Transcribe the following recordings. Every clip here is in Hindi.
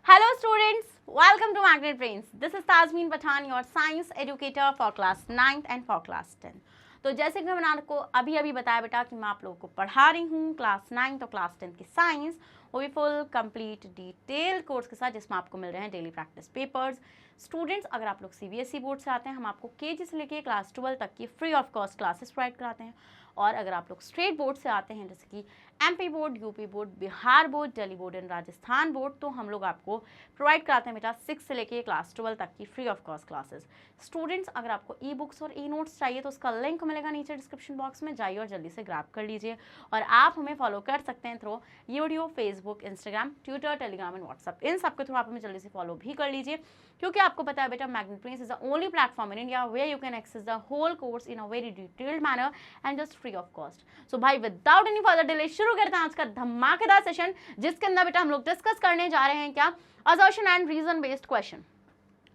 Hello students, welcome to Magnet Brains. This is Tazmeen Pathan, your science educator for class 9th and for class 10. तो जैसे कि मैंने आपको अभी बताया बेटा कि मैं आप लोगों को पढ़ा रही हूँ क्लास 9 और क्लास 10 की साइंस, वो भी फुल कंप्लीट डिटेल कोर्स के साथ, जिसमें आपको मिल रहे हैं डेली प्रैक्टिस पेपर्स। स्टूडेंट्स, अगर आप लोग सीबीएसई बोर्ड से आते हैं, हम आपको केजी से लेके क्लास 12 तक की free of cost classes provide कराते हैं। और अगर आप लोग स्टेट बोर्ड से आते हैं, जैसे कि MP board, UP board, Bihar board, Delhi board and Rajasthan board, तो हम लोग आपको प्रोवाइड कराते हैं बेटा 6 से लेके क्लास 12 तक की free of cost classes. Students, अगर आपको ई बुक्स और ई नोट्स चाहिए तो उसका लिंक मिलेगा नीचे डिस्क्रिप्शन बॉक्स में, जाइए और जल्दी से ग्रैब कर लीजिए। और आप हमें फॉलो कर सकते हैं through YouTube, Facebook, Instagram, Twitter, Telegram and WhatsApp. इन सब के थ्रू आप हमें जल्दी से फॉलो भी कर लीजिए, क्योंकि आपको पता है बेटा Magnet Brains is the only platform in India where you can access the whole course in a very detailed manner and just free of cost. So भाई, विदाउट एनी फर्दर डिले शुरू करते हैं आज का धमाकेदार सेशन, जिसके अंदर बेटा हम लोग डिस्कस करने जा रहे हैं क्या, assertion and reason based question.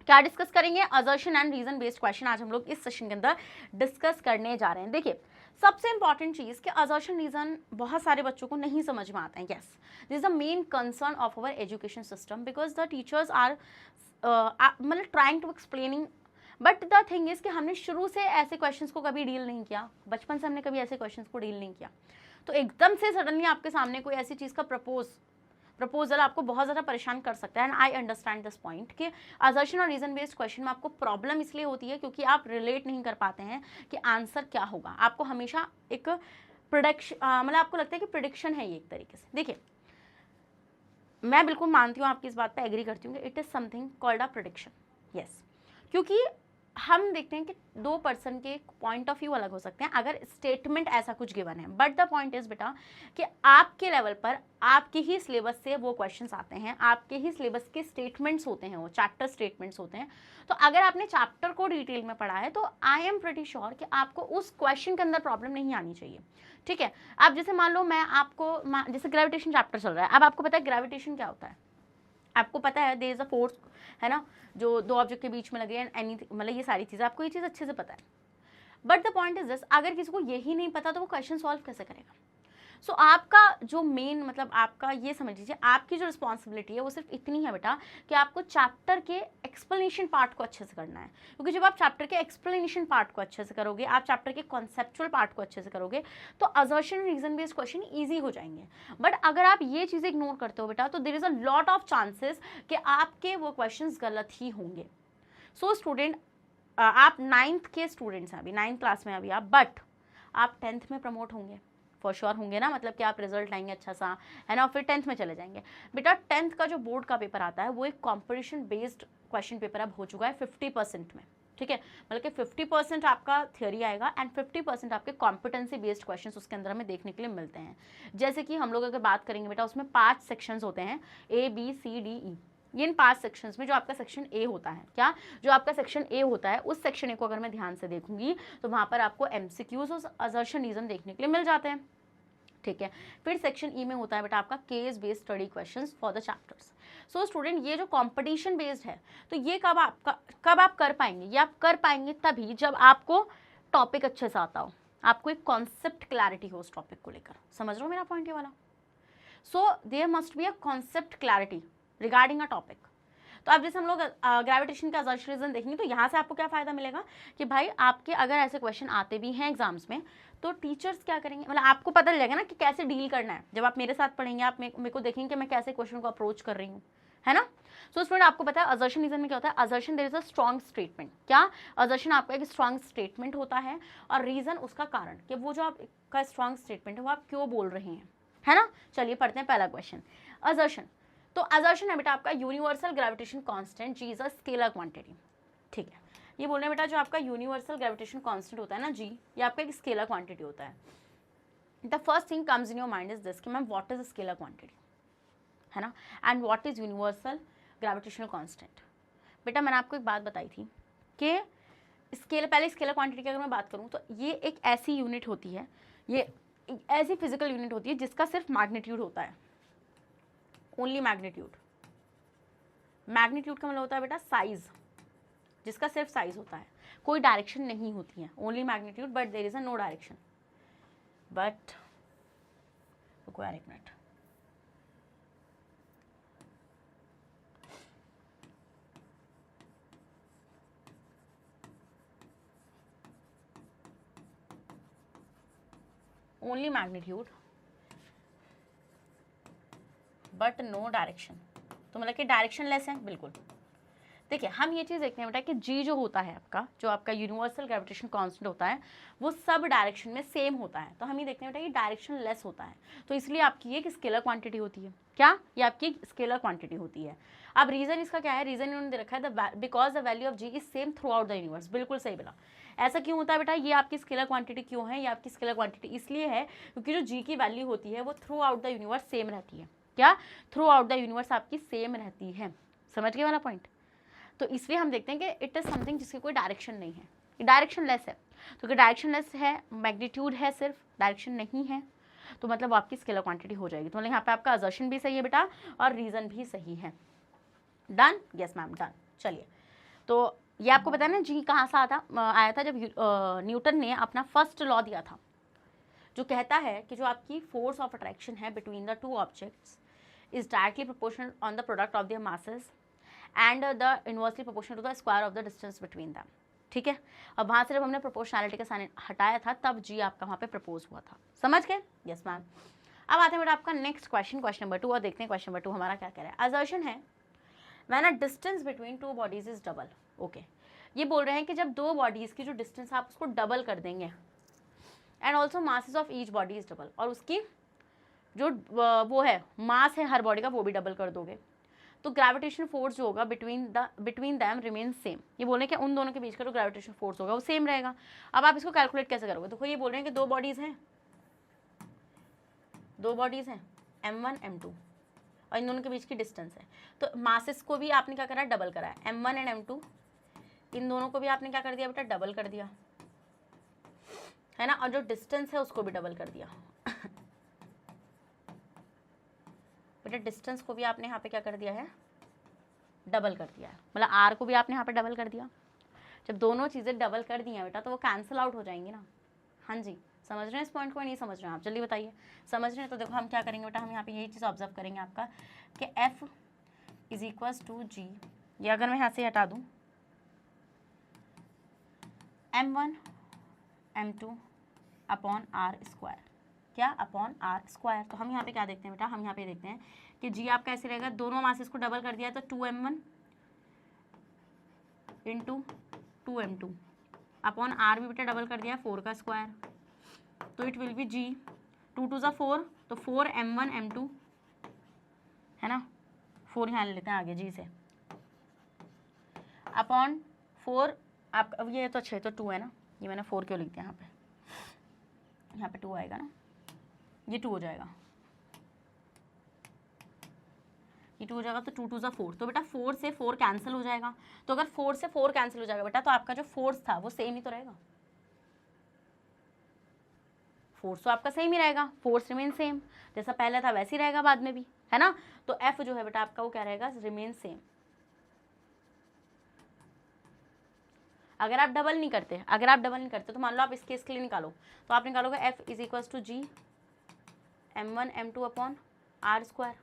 क्या डिस्कस करेंगे? Assertion and reason based question आज हम लोग इस सेशन के अंदर डिस्कस करने जा रहे हैं। देखिए, सबसे इंपॉर्टेंट चीज कि असर्शन रीजन बहुत सारे बच्चों को नहीं समझ में आता है। Yes, this is the main concern of our education system, because the teachers are मतलब trying to explaining, but the thing is कि हमने शुरू से ऐसे क्वेश्चंस को कभी डील नहीं किया, बचपन से हमने कभी ऐसे क्वेश्चंस को डील नहीं किया। तो एकदम से सडनली आपके सामने कोई ऐसी चीज़ का प्रपोजल आपको बहुत ज़्यादा परेशान कर सकता है। And I understand this point कि असर्शन और रीजन बेस्ड क्वेश्चन में आपको प्रॉब्लम इसलिए होती है क्योंकि आप रिलेट नहीं कर पाते हैं कि आंसर क्या होगा। आपको हमेशा एक प्रोडिक्शन, मतलब आपको लगता है कि प्रिडिक्शन है ये एक तरीके से। देखिए, मैं बिल्कुल मानती हूँ, आपकी इस बात पे एग्री करती हूँ कि it is something called a prediction. Yes, क्योंकि हम देखते हैं कि दो पर्सन के पॉइंट ऑफ व्यू अलग हो सकते हैं अगर स्टेटमेंट ऐसा कुछ गिवन है, बट द पॉइंट इज बेटा कि आपके लेवल पर आपके ही सिलेबस से वो क्वेश्चंस आते हैं, आपके ही सिलेबस के स्टेटमेंट्स होते हैं, वो चैप्टर स्टेटमेंट्स होते हैं। तो अगर आपने चैप्टर को डिटेल में पढ़ा है तो आई एम प्रीटी श्योर कि आपको उस क्वेश्चन के अंदर प्रॉब्लम नहीं आनी चाहिए। ठीक है, आप जैसे मान लो मैं आपको जैसे ग्रेविटेशन चैप्टर चल रहा है, अब आपको पता है ग्रेविटेशन क्या होता है, आपको पता है देयर इज अ फोर्स, है ना, जो दो ऑब्जेक्ट के बीच में लगे एंड एनीथिंग, मतलब ये सारी चीज़ें आपको ये चीज़ अच्छे से पता है। But the point is this, अगर किसी को यही नहीं पता तो वो क्वेश्चन सॉल्व कैसे करेगा? सो आपका जो मेन मतलब आपका ये समझ लीजिए, आपकी जो रिस्पॉन्सिबिलिटी है वो सिर्फ इतनी है बेटा कि आपको चैप्टर के एक्सप्लेनेशन पार्ट को अच्छे से करना है। क्योंकि जब आप चैप्टर के एक्सप्लेनेशन पार्ट को अच्छे से करोगे, आप चैप्टर के कॉन्सेप्चुअल पार्ट को अच्छे से करोगे, तो assertion reason based question easy हो जाएंगे। बट अगर आप ये चीज़ इग्नोर करते हो बेटा, तो there is a lot of chances कि आपके वो क्वेश्चन गलत ही होंगे। सो स्टूडेंट, आप 9th के स्टूडेंट्स हैं, अभी 9th क्लास में अभी आप, बट आप 10th में प्रमोट होंगे, फॉर श्योर होंगे ना, मतलब कि आप रिजल्ट लाएंगे अच्छा सा, है ना, फिर 10th में चले जाएंगे। बेटा 10th का जो बोर्ड का पेपर आता है वो एक कॉम्पिटिशन बेस्ड क्वेश्चन पेपर अब हो चुका है 50% में। ठीक है, मतलब कि 50% आपका थियोरी आएगा एंड 50% आपके कॉम्पिटेंसी बेस्ड क्वेश्चंस उसके अंदर हमें देखने के लिए मिलते हैं। जैसे कि हम लोग अगर बात करेंगे बेटा, उसमें 5 सेक्शंस होते हैं, ABCDE। इन 5 सेक्शंस में जो आपका सेक्शन ए होता है, क्या जो आपका सेक्शन ए होता है, उस सेक्शन ए को अगर मैं ध्यान से देखूंगी तो वहां पर आपको MCQs और असर्शन रीजन देखने के लिए मिल जाते हैं। ठीक है, फिर सेक्शन ई में होता है बेटा आपका case based study questions for the chapters. So student, ये जो कंपटीशन बेस्ड है, तो ये कब आप कर पाएंगे? ये आप कर पाएंगे तभी जब आपको टॉपिक अच्छे से आता हो, आपको एक कॉन्सेप्ट क्लैरिटी हो उस टॉपिक को लेकर। समझ रहे हो मेरा पॉइंट ये वाला? So there must be a concept clarity regarding a topic. तो अब जैसे हम लोग ग्रेविटेशन का असर्शन रीजन देखेंगे, तो यहाँ से आपको क्या फायदा मिलेगा कि भाई आपके अगर ऐसे क्वेश्चन आते भी हैं एग्जाम्स में, तो टीचर्स क्या करेंगे, मतलब आपको पता लगेगा ना कि कैसे डील करना है। जब आप मेरे साथ पढ़ेंगे, आप मेरे को देखेंगे कि मैं कैसे क्वेश्चन को अप्रोच कर रही हूँ, है ना। सो स्टूडेंट, आपको पता है असर्शन रीजन में क्या होता है? Assertion there is a strong statement. क्या असर्शन आपका एक स्ट्रॉन्ग स्टेटमेंट होता है, और रीजन उसका कारण कि वो जो आपका स्ट्रॉन्ग स्टेटमेंट है वो आप क्यों बोल रहे हैं, है ना। चलिए पढ़ते हैं पहला क्वेश्चन, असर्शन। तो असर्शन है बेटा आपका universal gravitation constant ji is a scalar quantity. ठीक है, ये बोल रहे हैं बेटा जो आपका यूनिवर्सल ग्रेविटेशन कांस्टेंट होता है ना जी, ये आपका एक स्केलर क्वांटिटी होता है। The first thing comes in your mind is this कि ma'am what is scalar quantity, है ना, and what is universal gravitational constant. बेटा मैंने आपको एक बात बताई थी कि पहले स्केलर क्वांटिटी की अगर मैं बात करूँ तो ये एक ऐसी यूनिट होती है, ये एक ऐसी फिजिकल यूनिट होती है जिसका सिर्फ मैग्नीट्यूड होता है, ओनली मैग्नीट्यूड। मैग्नीट्यूड का मतलब होता है बेटा साइज, जिसका सिर्फ साइज होता है, कोई डायरेक्शन नहीं होती है, only magnitude, but there is a no direction. But रुको यार एक minute, only magnitude but no direction. तो मतलब कि डायरेक्शन लेस है, बिल्कुल। देखिए हम ये चीज़ देखते हैं बेटा कि जी जो होता है आपका, जो आपका यूनिवर्सल ग्रेविटेशन कांस्टेंट होता है, वो सब डायरेक्शन में सेम होता है। तो हम ये देखते हैं बेटा कि डायरेक्शन लेस होता है, तो इसलिए आपकी ये एक स्केलर क्वांटिटी होती है। क्या? ये आपकी स्केलर क्वांटिटी होती है। अब रीजन इसका क्या है? रीजन इन्होंने दे रखा है because the value of G is same throughout the universe. बिल्कुल सही बोला। ऐसा क्यों होता है बेटा? ये आपकी स्केलर क्वांटिटी क्यों है? ये आपकी स्केलर क्वांटिटी इसलिए है क्योंकि जो जी की वैल्यू होती है वो through out the universe same रहती है। क्या? थ्रू आउट द यूनिवर्स आपकी सेम रहती है। समझ गए वाला पॉइंट? तो इसलिए हम देखते हैं कि इट इज समथिंग जिसकी कोई डायरेक्शन नहीं है, डायरेक्शन लेस है। तो कि डायरेक्शन लेस है, मैग्नीट्यूड है, सिर्फ डायरेक्शन नहीं है, तो मतलब वो आपकी स्केलर क्वांटिटी हो जाएगी। तो मतलब यहाँ पे आपका असर्शन भी सही है बेटा और रीजन भी सही है। डन? Yes ma'am, done. चलिए, तो ये आपको पता है ना जी कहाँ से आया था? जब न्यूटन ने अपना फर्स्ट लॉ दिया था, जो कहता है कि जो आपकी फोर्स ऑफ अट्रैक्शन है between the two objects is directly proportional on the product of their masses and the inversely proportional to the square of the distance between them. ठीक है, अब वहाँ से जब हमने प्रोपोर्शनैलिटी का साइन हटाया था तब जी आपका वहाँ पे प्रपोज हुआ था। समझ गए? Yes ma'am. अब आते हैं बेटा आपका नेक्स्ट क्वेश्चन, क्वेश्चन नंबर 2, और देखते हैं क्वेश्चन नंबर 2 हमारा क्या कह रहा है। असर्शन है when a distance between two bodies is double. Okay, ये बोल रहे हैं कि जब दो बॉडीज की जो डिस्टेंस आप उसको डबल कर देंगे and also masses of each body is double, और उसकी जो वो है मास है हर बॉडी का वो भी डबल कर दोगे, तो ग्रेविटेशन फोर्स जो होगा बिटवीन दैम रिमेन सेम। ये बोल रहे हैं कि उन दोनों के बीच का जो ग्रेविटेशन फोर्स होगा वो सेम रहेगा। अब आप इसको कैलकुलेट कैसे करोगे? देखो ये बोल रहे हैं कि दो बॉडीज हैं m1 m2, और इन दोनों के बीच की डिस्टेंस है, तो मासेस को भी आपने क्या करा? डबल करा है। m1 एंड m2 इन दोनों को भी आपने क्या कर दिया बेटा? डबल कर दिया है ना, और जो डिस्टेंस है उसको भी डबल कर दिया बेटा। डिस्टेंस को भी आपने यहाँ पे क्या कर दिया है? डबल कर दिया है, मतलब आर को भी आपने यहाँ पे डबल कर दिया। जब दोनों चीज़ें डबल कर दी हैं बेटा तो वो कैंसिल आउट हो जाएंगी ना। हाँ जी, समझ रहे हैं इस पॉइंट को? नहीं समझ रहे हैं आप? जल्दी बताइए। समझ रहे हैं? तो देखो हम क्या करेंगे बेटा, हम यहाँ पे यही चीज़ ऑब्जर्व करेंगे आपका कि F is equals to G, ये अगर मैं यहाँ से हटा दूँ m1 m2 upon R square, क्या? Upon R square. तो हम यहाँ पे क्या देखते हैं बेटा? हम यहाँ पे देखते हैं कि जी आप कैसे रहेगा? दोनों मासेस को डबल कर दिया तो 2m1 into 2m2 upon are भी बेटा डबल कर दिया 4 का स्क्वायर, तो इट विल बी जी 2 2 4, तो 4m1 m2 है ना, 4 यहाँ ले लेते हैं आगे जी से, अपॉन 4 आप अब ये तो 6 तो 2 है ना, ये मैंने 4 क्यों लिख दिया यहाँ पे 2 आएगा ना, ये 2 हो जाएगा, ये 2 हो जाएगा, तो 2 2 4, तो बेटा 4 से 4 कैंसिल हो जाएगा। तो अगर 4 से 4 कैंसिल हो जाएगा बेटा तो आपका जो फोर्स था वो सेम ही तो रहेगा, फोर्स तो आपका सेम ही रहेगा, फोर्स रिमेन सेम, जैसा पहले था वैसे ही रहेगा बाद में भी, है ना। तो एफ जो है बेटा आपका वो क्या रहेगा? Remain same. अगर आप डबल नहीं करते तो मान लो आप इस केस के लिए निकालो, तो आप निकालोगे F is equals to G m1 m2 upon R square,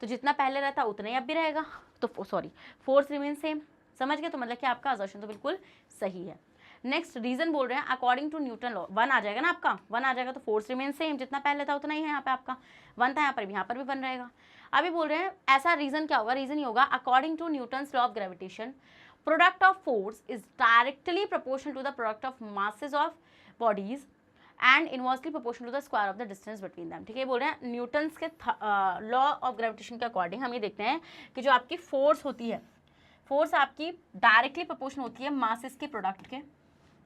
तो जितना पहले रहता उतना ही अब भी रहेगा, तो सॉरी फोर्स रिमेन सेम। समझ गए? तो मतलब कि आपका असर्शन तो बिल्कुल सही है। नेक्स्ट रीजन बोल रहे हैं अकॉर्डिंग टू न्यूटन लॉ, 1 आ जाएगा ना आपका, 1 आ जाएगा तो फोर्स रिमेन सेम, जितना पहले था उतना ही है, यहाँ पे आपका 1 था, यहाँ पर भी 1 रहेगा। अभी बोल रहे हैं ऐसा रीजन क्या होगा? रीजन ये होगा according to Newton's law of gravitation product of force is directly proportional to the product of masses of bodies and inversely proportional to the square of the distance between them. ठीक है, बोल रहे हैं न्यूटन्स के लॉ ऑफ ग्रेविटेशन के अकॉर्डिंग हम ये देखते हैं कि जो आपकी फोर्स होती है, फोर्स आपकी डायरेक्टली प्रोपोर्शनल होती है मासेस के प्रोडक्ट के,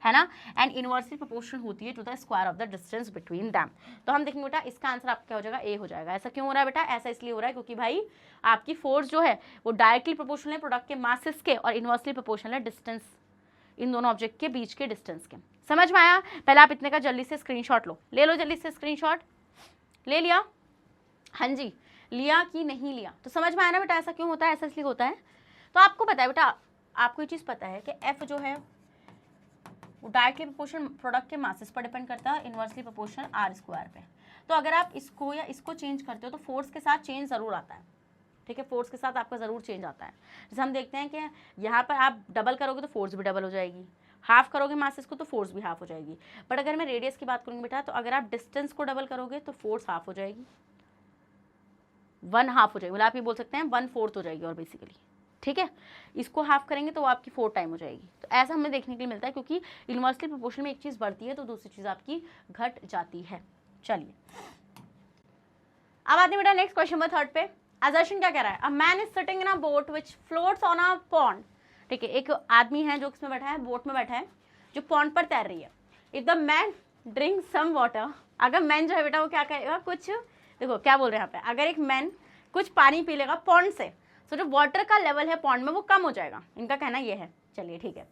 है ना, एंड इनवर्सली प्रोपोर्शनल होती है to the square of the distance between them. तो हम देखेंगे बेटा इसका आंसर आपका क्या हो जाएगा? ए हो जाएगा। ऐसा क्यों हो रहा है बेटा? ऐसा इसलिए हो रहा है क्योंकि भाई आपकी फोर्स जो है वो डायरेक्टली प्रोपोर्शनल है प्रोडक्ट के मासेस के और इनवर्सली प्रोपोर्शनल है डिस्टेंस, इन दोनों ऑब्जेक्ट के बीच के डिस्टेंस के। समझ में आया? पहले आप इतने का जल्दी से स्क्रीनशॉट ले लो जल्दी से स्क्रीनशॉट ले लिया? हाँ जी, लिया कि नहीं लिया? तो समझ में आया ना बेटा ऐसा क्यों होता है? ऐसा इसलिए होता है। तो आपको पता है बेटा, आपको ये चीज़ पता है कि एफ जो है वो डायरेक्टली प्रोपोर्शनल प्रोडक्ट के मासेस पर डिपेंड करता है, इनवर्सली प्रोपोर्शनल आर स्क्वायर पे। तो अगर आप इसको या इसको चेंज करते हो तो फोर्स के साथ चेंज ज़रूर आता है। ठीक है, फोर्स के साथ आपका ज़रूर चेंज आता है। जैसे हम देखते हैं कि यहाँ पर आप डबल करोगे तो फोर्स भी डबल हो जाएगी, हाफ करोगे मासेस को तो फोर्स भी हाफ हो जाएगी। बट अगर मैं रेडियस की बात करूँगी बेटा, तो अगर आप डिस्टेंस को डबल करोगे तो फोर्स हाफ हो जाएगी, 1 हाफ हो जाएगी, मतलब आप ये बोल सकते हैं 1/4 हो जाएगी और बेसिकली, ठीक है। इसको हाफ करेंगे तो वो आपकी 4 टाइम हो जाएगी। तो ऐसा हमें देखने के लिए मिलता है, क्योंकि इन्वर्सली प्रोपोर्शन में एक चीज़ बढ़ती है तो दूसरी चीज़ आपकी घट जाती है। चलिए अब आते हैं बेटा नेक्स्ट क्वेश्चन नंबर 3 पे। असर्शन क्या कह रहा है, a man is sitting in a boat which floats on a pond, ठीक है। एक आदमी है जो किसमें बैठा है, बोट में बैठा है जो पॉन्ड पर तैर रही है। If the man drink some water, अगर मैन जो है बेटा वो क्या करेगा, कुछ देखो क्या बोल रहे हैं यहाँ पे, अगर एक मैन कुछ पानी पी लेगा पॉन्ड से, तो जो वाटर का लेवल है पॉन्ड में वो कम हो जाएगा, इनका कहना ये है। चलिए ठीक है,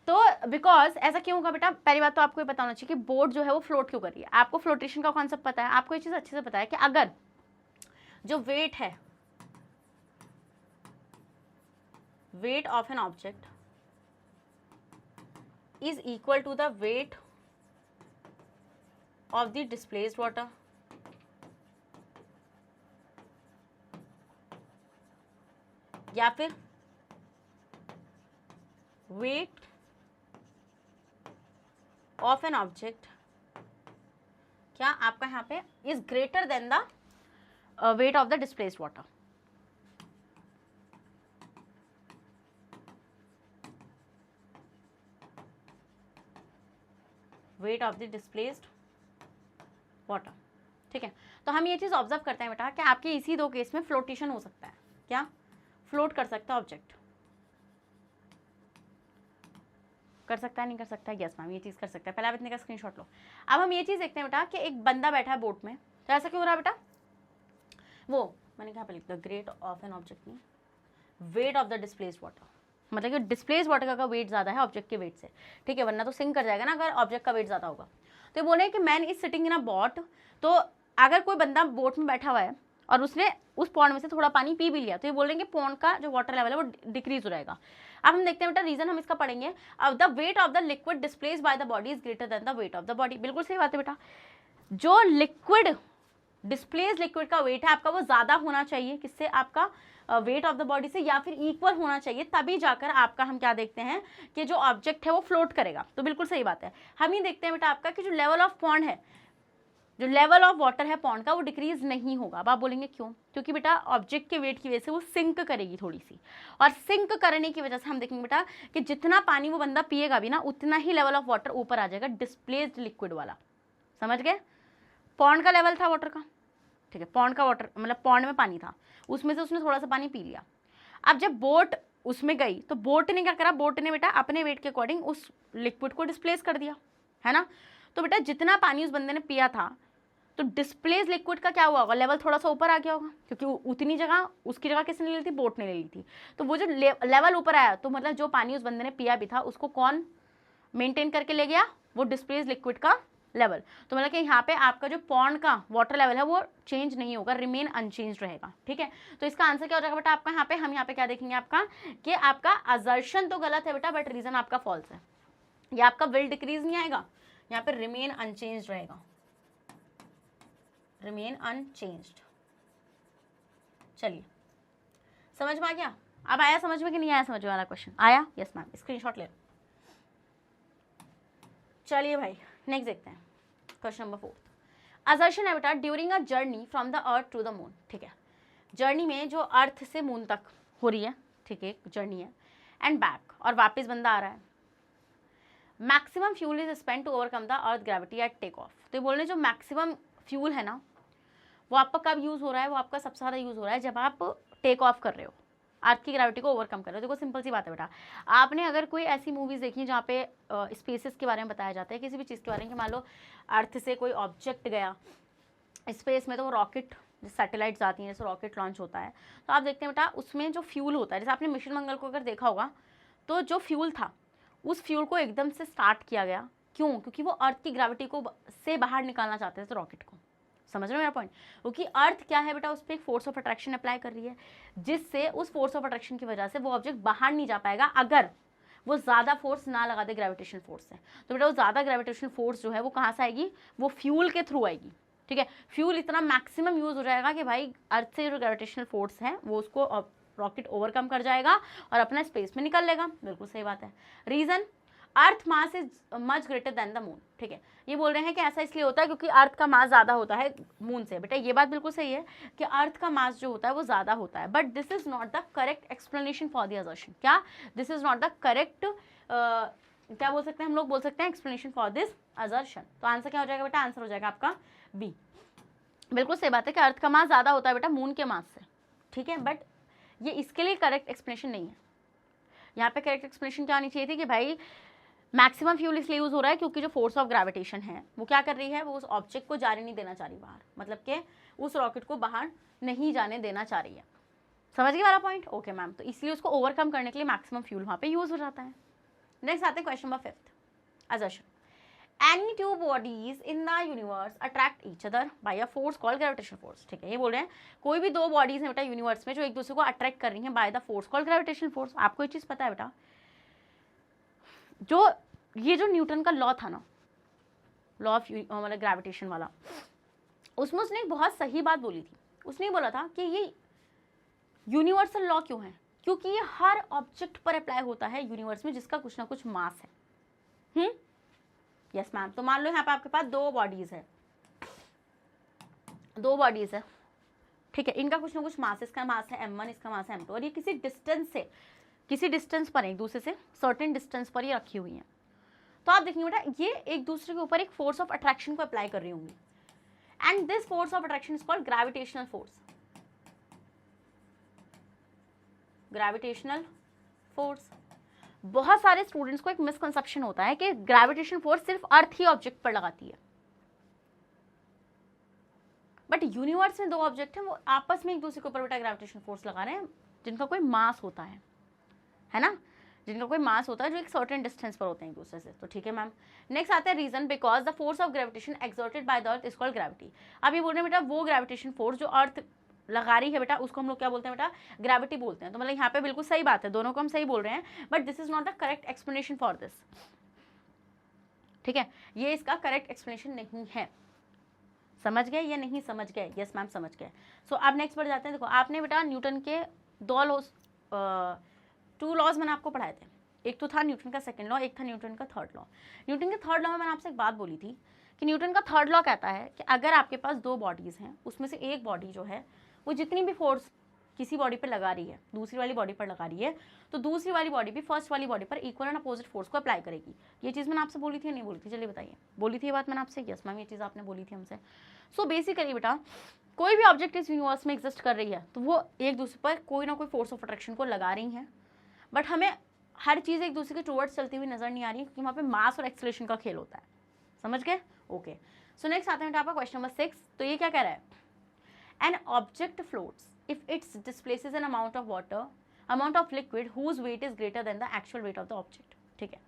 तो बिकॉज ऐसा क्यों होगा बेटा, पहली बात तो आपको ये पता होना चाहिए कि बोट जो है वो फ्लोट क्यों कर रही है। आपको फ्लोटेशन का कॉन्सेप्ट पता है, आपको ये चीज़ अच्छे से पता है कि अगर जो वेट है, weight of an object is equal to the weight of the displaced water, या फिर वेट ऑफ एन ऑब्जेक्ट, क्या आपका यहाँ पे is greater than the weight of the displaced water. Wait of the displaced water, ठीक है। तो हम ये चीज ऑब्जर्व करते हैं बेटा कि आपके इसी दो केस में फ्लोटेशन हो सकता है, क्या फ्लोट कर सकता है ऑब्जेक्ट, कर सकता है नहीं कर सकता है, यस मैम ये चीज कर सकता है। पहले आप इतने का स्क्रीनशॉट लो। अब हम ये चीज देखते हैं बेटा कि एक बंदा बैठा है बोट में, तो ऐसा क्यों हो रहा है बेटा, वो मैंने कहा पे लिख दिया, ग्रेट ऑफ एन ऑब्जेक्ट नहीं, wait of the displaced water, मतलब कि डिस्प्लेस्ड वाटर का वेट ज्यादा है ऑब्जेक्ट के वेट से, ठीक है, वरना तो सिंक कर जाएगा ना अगर ऑब्जेक्ट का वेट ज्यादा होगा। तो ये बोले कि man is sitting in a boat, तो अगर कोई बंदा बोट में बैठा हुआ है और उसने उस पॉन्ड में से थोड़ा पानी पी भी लिया, तो ये बोल रहे हैं कि पॉन्ड का जो वाटर लेवल है वो डिक्रीज हो जाएगा। अब हम देखते हैं बेटा रीजन हम इसका पढ़ेंगे, अब the weight of the liquid displaced by the body is greater than the weight of the body. बिल्कुल सही बात है बेटा, जो लिक्विड डिस्प्लेस लिक्विड का वेट है आपका वो ज्यादा होना चाहिए किससे, आपका वेट ऑफ द बॉडी से, या फिर इक्वल होना चाहिए, तभी जाकर आपका हम क्या देखते हैं कि जो ऑब्जेक्ट है वो फ्लोट करेगा। तो बिल्कुल सही बात है। हम ये देखते हैं बेटा आपका कि जो लेवल ऑफ पॉन्ड है, जो लेवल ऑफ वाटर है पॉन्ड का, वो डिक्रीज नहीं होगा। अब आप बोलेंगे क्यों, क्योंकि बेटा ऑब्जेक्ट के वेट की वजह से वो सिंक करेगी थोड़ी सी, और सिंक करने की वजह से हम देखेंगे बेटा कि जितना पानी वो बंदा पिएगा भी ना, उतना ही लेवल ऑफ वाटर ऊपर आ जाएगा डिस्प्लेस्ड लिक्विड वाला। समझ गए, पॉन्ड का लेवल था वाटर का, ठीक है, पॉन्ड का वाटर मतलब पॉन्ड में पानी था, उसमें से उसने थोड़ा सा पानी पी लिया। अब जब बोट उसमें गई तो बोट ने क्या करा, बोट ने बेटा अपने वेट के अकॉर्डिंग उस लिक्विड को डिस्प्लेस कर दिया, है ना। तो बेटा जितना पानी उस बंदे ने पिया था, तो डिस्प्लेस लिक्विड का क्या हुआ होगा, लेवल थोड़ा सा ऊपर आ गया होगा, क्योंकि उतनी जगह उसकी जगह किसने ले ली थी, बोट ने ले ली थी। तो वो जो लेवल ऊपर आया, तो मतलब जो पानी उस बंदे ने पिया भी था उसको कौन मेंटेन करके ले गया, वो डिस्प्लेस लिक्विड का लेवल। तो मतलब कि यहाँ पे आपका जो पॉन्ड का वाटर लेवल है वो चेंज नहीं होगा, रिमेन अनचेंज रहेगा, ठीक है। तो इसका आंसर क्या हो जाएगा बेटा आपका, यहाँ पे हम यहाँ पे क्या देखेंगे आपका कि आपका असर्शन तो गलत है बेटा, बट रीजन आपका फॉल्स है। ये आपका विल डिक्रीज नहीं आएगा, यहाँ पे रिमेन अनचेंज रहेगा, रिमेन अनचेंज्ड। चलिए समझ में आ गया, अब आया समझ में कि नहीं आया समझ वाला क्वेश्चन आया, यस मैम स्क्रीनशॉट ले लो। चलिए भाई नेक्स्ट देखते हैं क्वेश्चन नंबर 4। असर्शन है बेटा during a journey from the earth to the moon, ठीक है, जर्नी में जो अर्थ से मून तक हो रही है, ठीक है, जर्नी है, एंड बैक, और वापस बंदा आ रहा है, maximum fuel is spend to overcome the earth gravity at take off. तो ये बोल रहे हैं जो मैक्सिमम फ्यूल है ना वो आपका कब यूज हो रहा है, वो आपका सबसे ज़्यादा यूज हो रहा है जब आप टेक ऑफ कर रहे हो, अर्थ की ग्रेविटी को ओवरकम कर रहे हो। देखो सिंपल सी बात है बेटा, आपने अगर कोई ऐसी मूवीज़ देखी जहाँ पे स्पेसेस के बारे में बताया जाता है, किसी भी चीज़ के बारे में, कि मान लो अर्थ से कोई ऑब्जेक्ट गया स्पेस में, तो वो रॉकेट सैटेलाइट्स आती हैं, जैसे रॉकेट लॉन्च होता है, तो आप देखते हैं बेटा उसमें जो फ्यूल होता है, जैसे आपने मिशन मंगल को अगर देखा होगा, तो जो फ्यूल था उस फ्यूल को एकदम से स्टार्ट किया गया, क्यों, क्योंकि वो अर्थ की ग्रेविटी को से बाहर निकालना चाहते थे, तो रॉकेट को। समझ रहे हो मेरा पॉइंट, क्योंकि अर्थ क्या है बेटा, उस पर एक फोर्स ऑफ अट्रैक्शन अप्लाई कर रही है, जिससे उस फोर्स ऑफ अट्रैक्शन की वजह से वो ऑब्जेक्ट बाहर नहीं जा पाएगा अगर वो ज़्यादा फोर्स ना लगा दे ग्रेविटेशन फोर्स से। तो बेटा वो ज़्यादा ग्रेविटेशन फोर्स जो है वो कहाँ से आएगी, वो फ्यूल के थ्रू आएगी, ठीक है। फ्यूल इतना मैक्सिमम यूज हो जाएगा कि भाई अर्थ से जो ग्रेविटेशनल फोर्स है वो उसको रॉकेट ओवरकम कर जाएगा और अपना स्पेस में निकल लेगा। बिल्कुल सही बात है। Reason earth mass is much greater than the moon. ठीक है, ये बोल रहे हैं कि ऐसा इसलिए होता है क्योंकि अर्थ का मास ज़्यादा होता है मून से। बेटा ये बात बिल्कुल सही है कि अर्थ का मास जो होता है वो ज़्यादा होता है, but this is not the correct explanation for the assertion. क्या, this is not the correct, क्या बोल सकते हैं हम लोग, बोल सकते हैं एक्सप्लेनेशन फॉर दिस असर्शन। तो आंसर क्या हो जाएगा बेटा, आंसर हो जाएगा आपका बी। बिल्कुल सही बात है कि अर्थ का मास ज़्यादा होता है बेटा मून के मास से। ठीक है, बट ये इसके लिए करेक्ट एक्सप्लेनेशन नहीं है। यहाँ पे करेक्ट एक्सप्लेनेशन क्या आनी चाहिए थी कि भाई मैक्सिमम फ्यूल इसलिए यूज हो रहा है क्योंकि जो फोर्स ऑफ ग्रेविटेशन है वो क्या कर रही है, वो उस ऑब्जेक्ट को जाने नहीं देना चाह रही बाहर, मतलब कि उस रॉकेट को बाहर नहीं जाने देना चाह रही है। समझ गए वाला पॉइंट? ओके मैम, तो इसलिए उसको ओवरकम करने के लिए मैक्सिमम फ्यूल वहाँ पे यूज हो जाता है। नेक्स्ट आते हैं question number 5, assertion. Any two bodies in the universe attract each other by a force called gravitational force। ठीक है, ये बोल रहे हैं कोई भी दो बॉडीज हैं बेटा यूनिवर्स में जो एक दूसरे को अट्रैक्ट कर रही हैं by the force called gravitational force. आपको ये चीज पता है बेटा, जो ये जो न्यूटन का लॉ था ना, लॉ ऑफ मतलब ग्रेविटेशन वाला, उसमें उसने एक बहुत सही बात बोली थी। उसने बोला था कि ये यूनिवर्सल लॉ क्यों है, क्योंकि ये हर ऑब्जेक्ट पर अप्लाई होता है यूनिवर्स में जिसका कुछ ना कुछ मास है। यस मैम, तो मान लो यहाँ पे आपके पास दो बॉडीज है, दो बॉडीज है। ठीक है, इनका कुछ ना कुछ मास, इसका मास है m1, इसका मास है m2, और ये किसी डिस्टेंस से, किसी डिस्टेंस पर एक दूसरे से सर्टेन डिस्टेंस पर ये रखी हुई हैं। तो आप देखिए बेटा ये एक दूसरे के ऊपर एक फोर्स ऑफ अट्रैक्शन को अप्लाई कर रही होंगी, and this force of attraction is called gravitational force. Gravitational force. बहुत सारे स्टूडेंट्स को एक मिसकंसेप्शन होता है कि ग्रेविटेशन फोर्स सिर्फ अर्थ ही ऑब्जेक्ट पर लगाती है, बट यूनिवर्स में दो ऑब्जेक्ट हैं वो आपस में एक दूसरे के ऊपर बेटा ग्रेविटेशन फोर्स लगा रहे हैं जिनका कोई मास होता है ना, जिनका कोई मास होता है जो एक सर्टेन डिस्टेंस पर होते हैं एक दूसरे से। तो ठीक है मैम, नेक्स्ट आता है reason, because the force of gravitation exerted by the earth is called gravity. अब ये बोल रहे हैं बेटा वो ग्रेविटेशन फोर्स जो अर्थ लगा रही है बेटा उसको हम लोग क्या बोलते हैं बेटा, ग्रेविटी बोलते हैं। तो मतलब यहाँ पे बिल्कुल सही बात है, दोनों को हम सही बोल रहे हैं, but this is not the correct explanation for this. ठीक है, ये इसका करेक्ट एक्सप्लेनेशन नहीं है। समझ गए या नहीं समझ गए? यस मैम समझ गए। सो अब नेक्स्ट बढ़ जाते हैं। देखो आपने बेटा न्यूटन के दो लॉज, 2 लॉज मैंने आपको पढ़ाए थे। एक तो था न्यूटन का सेकंड लॉ, एक था न्यूटन का थर्ड लॉ। न्यूटन के थर्ड लॉ में मैंने आपसे एक बात बोली थी कि न्यूटन का थर्ड लॉ कहता है कि अगर आपके पास दो बॉडीज हैं, उसमें से एक बॉडी जो है वो जितनी भी फोर्स किसी बॉडी पर लगा रही है, दूसरी वाली बॉडी पर लगा रही है, तो दूसरी वाली बॉडी भी फर्स्ट वाली बॉडी पर इक्वल एंड अपोजिट फोर्स को अप्लाई करेगी। ये चीज़ मैंने आपसे बोली थी या नहीं बोली थी? चलिए बताइए, बोली थी ये बात मैंने आपसे? यस मैम, ये चीज़ आपने बोली थी हमसे। सो बेसिकली बेटा कोई भी ऑब्जेक्ट इस यूनिवर्स में एग्जिस्ट कर रही है तो वो एक दूसरे पर कोई ना कोई फोर्स ऑफ अट्रैक्शन को लगा रही हैं, बट हमें हर चीज़ एक दूसरे के टुवर्ड्स चलती हुई नजर नहीं आ रही है क्योंकि वहाँ पे मास और एक्सेलरेशन का खेल होता है। समझ गए? ओके, सो नेक्स्ट आते हैं आपका क्वेश्चन नंबर 6। तो ये क्या कह रहा है, an object floats if it displaces an amount of liquid whose weight is greater than the actual weight of the object। ठीक है,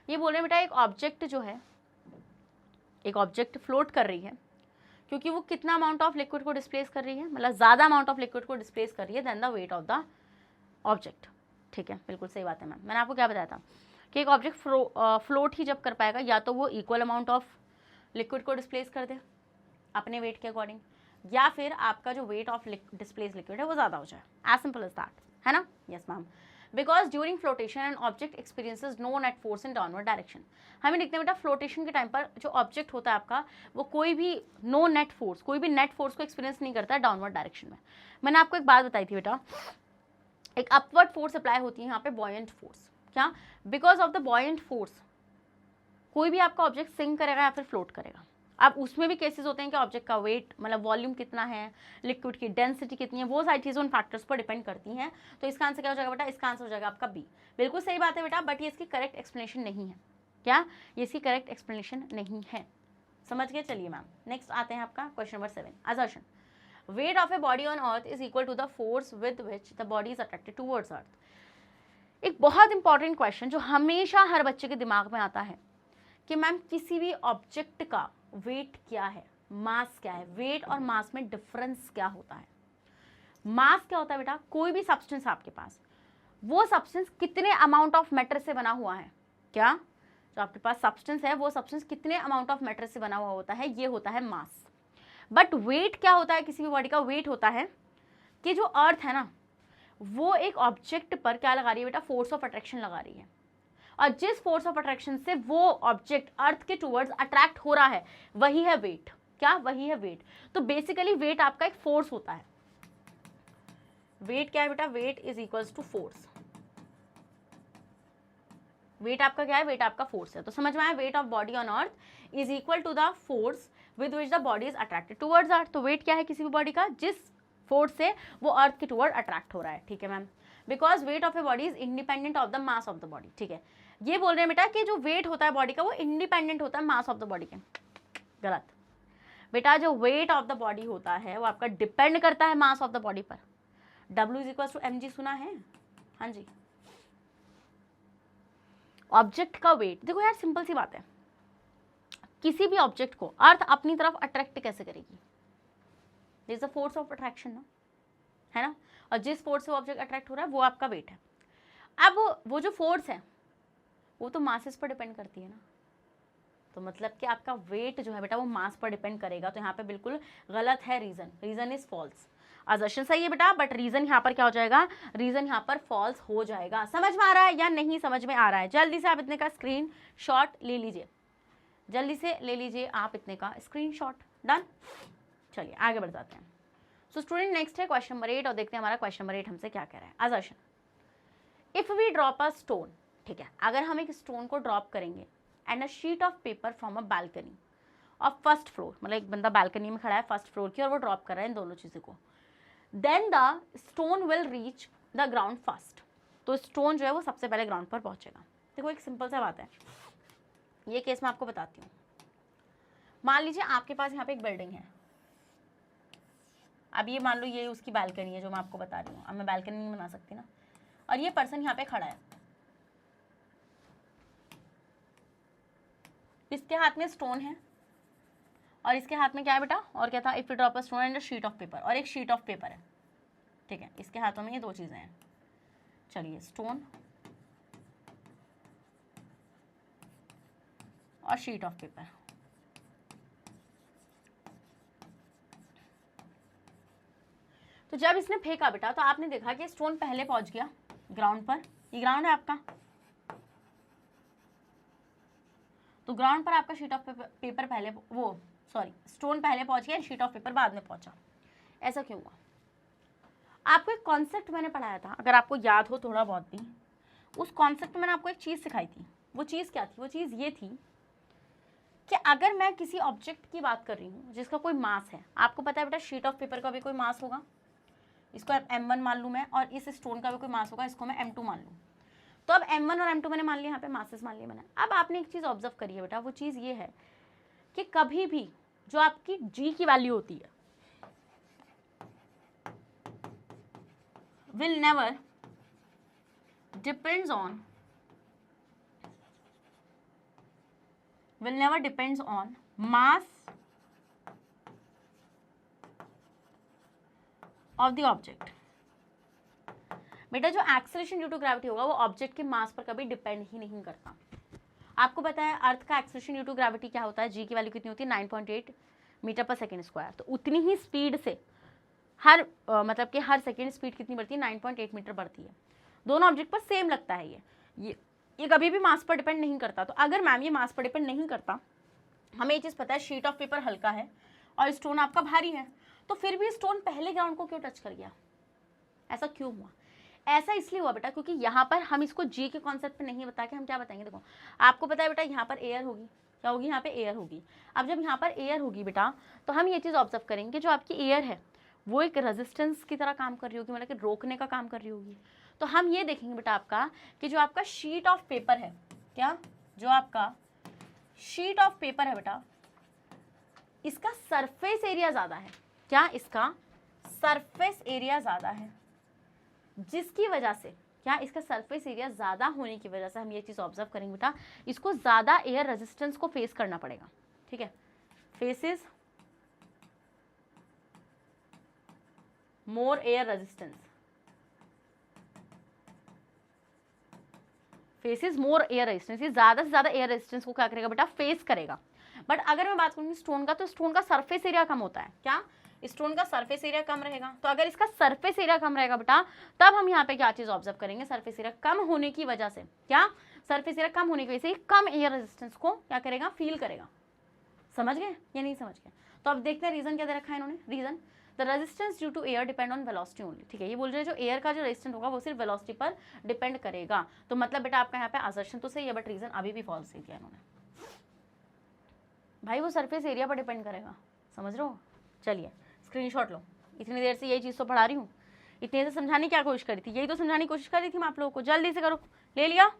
ये बोल रहे हैं बेटा एक ऑब्जेक्ट जो है, एक ऑब्जेक्ट फ्लोट कर रही है क्योंकि वो कितना अमाउंट ऑफ लिक्विड को डिस्प्लेस कर रही है, मतलब ज़्यादा अमाउंट ऑफ लिक्विड को डिस्प्लेस कर रही है then the weight of the object. ठीक है, बिल्कुल सही बात है मैम। मैंने आपको क्या बताया था कि एक ऑब्जेक्ट फ्लोट ही जब कर पाएगा या तो वो इक्वल अमाउंट ऑफ लिक्विड को डिस्प्लेस कर दे अपने वेट के अकॉर्डिंग, या फिर आपका जो वेट ऑफ डिस्प्लेस लिक्विड है वो ज़्यादा हो जाए। एज सिंपल एज दैट, है ना? Yes ma'am, because during flotation an object experiences no net force in downward direction. हमें देखते हैं बेटा फ्लोटेशन के टाइम पर जो ऑब्जेक्ट होता है आपका वो कोई भी नो नेट फोर्स, कोई भी नेट फोर्स को एक्सपीरियंस नहीं करता है डाउनवर्ड डायरेक्शन में। मैंने आपको एक बात बताई थी बेटा, एक अपवर्ड फोर्स अप्लाई होती है यहाँ पे, बॉयंट फोर्स। क्या? Because of the buoyant force कोई भी आपका ऑब्जेक्ट सिंक करेगा या फिर फ्लोट करेगा। अब उसमें भी केसेस होते हैं कि ऑब्जेक्ट का वेट, मतलब वॉल्यूम कितना है, लिक्विड की डेंसिटी कितनी है, वो सारी चीज़ें उन फैक्टर्स पर डिपेंड करती हैं। तो इसका आंसर क्या हो जाएगा बेटा? इसका आंसर हो जाएगा आपका बी। बिल्कुल सही बात है बेटा, बट ये इसकी करेक्ट एक्सप्लेनेशन नहीं है। क्या? ये इसकी करेक्ट एक्सप्लेनेशन नहीं है। समझ गए? चलिए मैम, नेक्स्ट आते हैं आपका question number 7, assertion. Weight of a body on earth is equal to the force with which the body is attracted towards earth. एक बहुत इंपॉर्टेंट क्वेश्चन जो हमेशा हर बच्चे के दिमाग में आता है कि मैम किसी भी ऑब्जेक्ट का वेट क्या है, मास क्या है, वेट और मास में डिफरेंस क्या होता है? मास क्या होता है बेटा? कोई भी सब्सटेंस आपके पास, वो सब्सटेंस कितने अमाउंट ऑफ मैटर से बना हुआ है। क्या? जो आपके पास सब्सटेंस है वो सब्सटेंस कितने अमाउंट ऑफ मैटर से बना हुआ होता है, ये होता है मास। बट वेट क्या होता है किसी भी बॉडी का? वेट होता है कि जो अर्थ है ना वो एक ऑब्जेक्ट पर क्या लगा रही है बेटा? फोर्स ऑफ अट्रैक्शन लगा रही है, और जिस फोर्स ऑफ अट्रैक्शन से वो ऑब्जेक्ट अर्थ के टूवर्ड्स अट्रैक्ट हो रहा है वही है वेट। क्या? वही है वेट। तो बेसिकली वेट आपका एक फोर्स होता है। वेट क्या है बेटा? Weight is equals to force. Weight आपका क्या है? वेट आपका फोर्स है। तो समझ में आया, weight of body on earth is equal to the force with which the body is attracted towards earth. तो वेट क्या है किसी भी बॉडी का? जिस फोर्स से वो अर्थ के टूवर्ड अट्रैक्ट हो रहा है। ठीक है ma'am, because wait of a body is independent of the mass of the body. ठीक है, ये बोल रहे हैं बेटा कि जो वेट होता है बॉडी का वो इंडिपेंडेंट होता है मास ऑफ द बॉडी के। गलत बेटा, जो वेट ऑफ द बॉडी होता है वो आपका डिपेंड करता है मास ऑफ द बॉडी पर। W is equal to mg सुना है? हाँ जी। ऑब्जेक्ट का वेट, देखो यार सिंपल सी बात है, किसी भी ऑब्जेक्ट को अर्थ अपनी तरफ अट्रैक्ट कैसे करेगी? This is a force of attraction ना, है ना। और जिस फोर्स से ऑब्जेक्ट अट्रैक्ट हो रहा है वो आपका वेट है। अब वो जो फोर्स है वो तो मासेस पर डिपेंड करती है ना, तो मतलब कि आपका वेट जो है बेटा वो मास पर डिपेंड करेगा। तो यहाँ पे बिल्कुल गलत है reason, reason is false. Assertion सही है बेटा, बट रीजन यहाँ पर क्या हो जाएगा? रीजन यहाँ पर फॉल्स हो जाएगा। समझ में आ रहा है या नहीं समझ में आ रहा है? जल्दी से आप इतने का स्क्रीन शॉट ले लीजिए, जल्दी से ले लीजिए आप इतने का स्क्रीन शॉट। डन, चलिए आगे बढ़ जाते हैं। सो स्टूडेंट नेक्स्ट है क्वेश्चन नंबर 8 और देखते हैं हमारा क्वेश्चन नंबर 8 हमसे क्या कह रहा है। Assertion, if we drop a stone, ठीक है, अगर हम एक स्टोन को ड्रॉप करेंगे and a sheet of paper from a balcony of first floor, मतलब एक बंदा बालकनी में खड़ा है फर्स्ट फ्लोर की और वो ड्रॉप कर रहा है इन दोनों चीज़ों को, then the stone will reach the ground first. तो स्टोन जो है वो सबसे पहले ग्राउंड पर पहुंचेगा। देखो एक सिंपल सा बात है, ये केस मैं आपको बताती हूँ। मान लीजिए आपके पास यहाँ पे एक बिल्डिंग है, अब ये मान लो ये उसकी बालकनी है जो मैं आपको बता रही हूँ। अब मैं बालकनी नहीं बना सकती ना, और ये पर्सन यहाँ पे खड़ा है, इसके हाथ में स्टोन है और इसके हाथ में क्या है बेटा? और क्या था? If you drop a stone and a sheet of paper, और एक शीट ऑफ पेपर है। ठीक है, इसके हाथों में ये दो चीजें हैं। चलिए, स्टोन और शीट ऑफ पेपर। तो जब इसने फेंका बेटा तो आपने देखा कि स्टोन पहले पहुंच गया ग्राउंड पर। ये ग्राउंड है आपका, तो ग्राउंड पर आपका शीट ऑफ पेपर पहले, वो सॉरी स्टोन पहले पहुंच गया, शीट ऑफ पेपर बाद में पहुंचा। ऐसा क्यों हुआ? आपको एक कॉन्सेप्ट मैंने पढ़ाया था, अगर आपको याद हो थोड़ा बहुत भी, उस कॉन्सेप्ट में मैंने आपको एक चीज़ सिखाई थी। वो चीज़ क्या थी? वो चीज़ ये थी कि अगर मैं किसी ऑब्जेक्ट की बात कर रही हूँ जिसका कोई मास है, आपको पता है बेटा शीट ऑफ पेपर का भी कोई मास होगा, इसको m1 मान लूँ मैं, और इस स्टोन का भी कोई मास होगा, इसको मैं m2 मान लूँ। तो अब m1 और m2 मैंने मान लिया, यहाँ पे मासेस मान लिया मैंने। अब आपने एक चीज़ ऑब्जर्व करी है बेटा, वो चीज़ ये है कि कभी भी जो आपकी g की वैल्यू होती है will never depends on mass of the object। बेटा जो एक्सेलरेशन ड्यू टू ग्रेविटी होगा वो ऑब्जेक्ट के मास पर कभी डिपेंड ही नहीं करता। आपको पता है अर्थ का एक्सेलरेशन ड्यू टू ग्रेविटी क्या होता है? जी की वैल्यू कितनी होती है? 9.8 मीटर पर सेकेंड स्क्वायर। तो उतनी ही स्पीड से हर मतलब कि हर सेकेंड स्पीड कितनी बढ़ती है? 9.8 मीटर बढ़ती है। दोनों ऑब्जेक्ट पर सेम लगता है। ये कभी भी मास पर डिपेंड नहीं करता। तो अगर मैम ये मास पर डिपेंड नहीं करता, हमें ये चीज़ पता है शीट ऑफ पेपर हल्का है और स्टोन आपका भारी है, तो फिर भी स्टोन पहले ग्राउंड को क्यों टच कर गया? ऐसा क्यों हुआ? ऐसा इसलिए हुआ बेटा क्योंकि यहाँ पर हम इसको जी के कॉन्सेप्ट पे नहीं बता के हम क्या बताएंगे? देखो आपको पता है बेटा यहाँ पर एयर होगी, क्या होगी? यहाँ पे एयर होगी। अब जब यहाँ पर एयर होगी बेटा तो हम ये चीज़ ऑब्जर्व करेंगे, जो आपकी एयर है वो एक रेजिस्टेंस की तरह काम कर रही होगी, मतलब कि रोकने का काम कर रही होगी। तो हम ये देखेंगे बेटा आपका कि जो आपका शीट ऑफ पेपर है, क्या जो आपका शीट ऑफ पेपर है बेटा, इसका सरफेस एरिया ज़्यादा है। क्या? इसका सरफेस एरिया ज़्यादा है, जिसकी वजह से क्या इसका सरफेस एरिया ज़्यादा होने की वजह से हम ये चीज़ ऑब्जर्व करेंगे बेटा, इसको ज़्यादा एयर रेजिस्टेंस को फेस करना पड़ेगा। ठीक है, फेसेस मोर एयर रेजिस्टेंस, फेसेस मोर एयर रेजिस्टेंस, ये ज़्यादा से ज़्यादा एयर रेजिस्टेंस को क्या करेगा बेटा? फेस करेगा। बट अगर मैं बात करूँगी स्टोन का, तो स्टोन का सरफेस एरिया कम होता है। क्या? स्टोन का सरफेस एरिया कम रहेगा। तो अगर इसका सरफेस एरिया कम रहेगा बेटा, तब हम यहाँ पे क्या चीज ऑब्जर्व करेंगे, सरफेस एरिया कम होने की वजह से, क्या सरफेस एरिया कम होने की वजह से कम एयर रेजिस्टेंस को क्या करेगा, फील करेगा। समझ गए या नहीं समझ गए? तो अब देखते हैं रीजन क्या दे रखा है इन्होंने। Reason, the resistance due to air depend on velocity only. ठीक है, ये बोल रहे हैं जो एयर का जो रेजिस्टेंस होगा वो सिर्फ वेलोसिटी पर डिपेंड करेगा। तो मतलब बेटा आपका यहाँ पे असर्शन तो सही है, बट रीजन अभी भी फॉल्स दे दिया इन्होंने। भाई वो सरफेस एरिया पर डिपेंड करेगा, समझ रहे हो? चलिए स्क्रीनशॉट लो। इतनी देर से यही चीज़ तो पढ़ा रही हूँ, इतनी देर से समझाने की क्या कोशिश करी थी, यही तो समझाने की कोशिश कर रही थी मैं आप लोगों को। जल्दी से करो। ले लिया?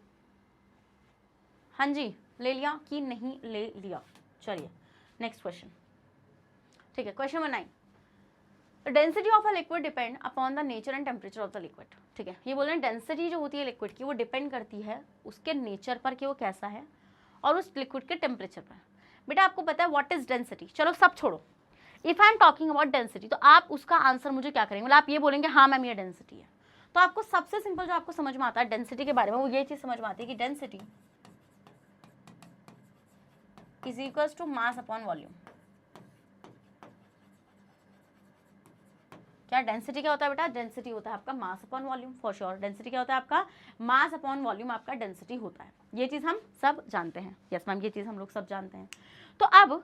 हाँ जी, ले लिया कि नहीं ले लिया? चलिए नेक्स्ट क्वेश्चन। ठीक है, question number 9, density of a liquid depend upon the nature and temperature of the liquid. ठीक है, ये बोल रहे हैं डेंसिटी जो होती है लिक्विड की वो डिपेंड करती है उसके नेचर पर कि वो कैसा है और उस लिक्विड के टेम्परेचर पर। बेटा आपको पता है व्हाट इज डेंसिटी? चलो सब छोड़ो, if I am talking about density तो आप उसका आंसर मुझे क्या करेंगे, मतलब आप ये बोलेंगे हाँ मैम ये डेंसिटी है। तो आपको सबसे सिंपल जो आपको समझ में आता है डेंसिटी के बारे में वो ये चीज समझ में आती है कि density is equal to mass upon volume. क्या डेंसिटी क्या होता है बेटा? डेंसिटी होता है आपका mass upon volume, for sure. Density क्या होता है आपका? मास अपॉन वॉल्यूम आपका डेंसिटी होता है। ये चीज हम सब जानते हैं। यस मैम, ये चीज हम लोग सब जानते हैं। तो अब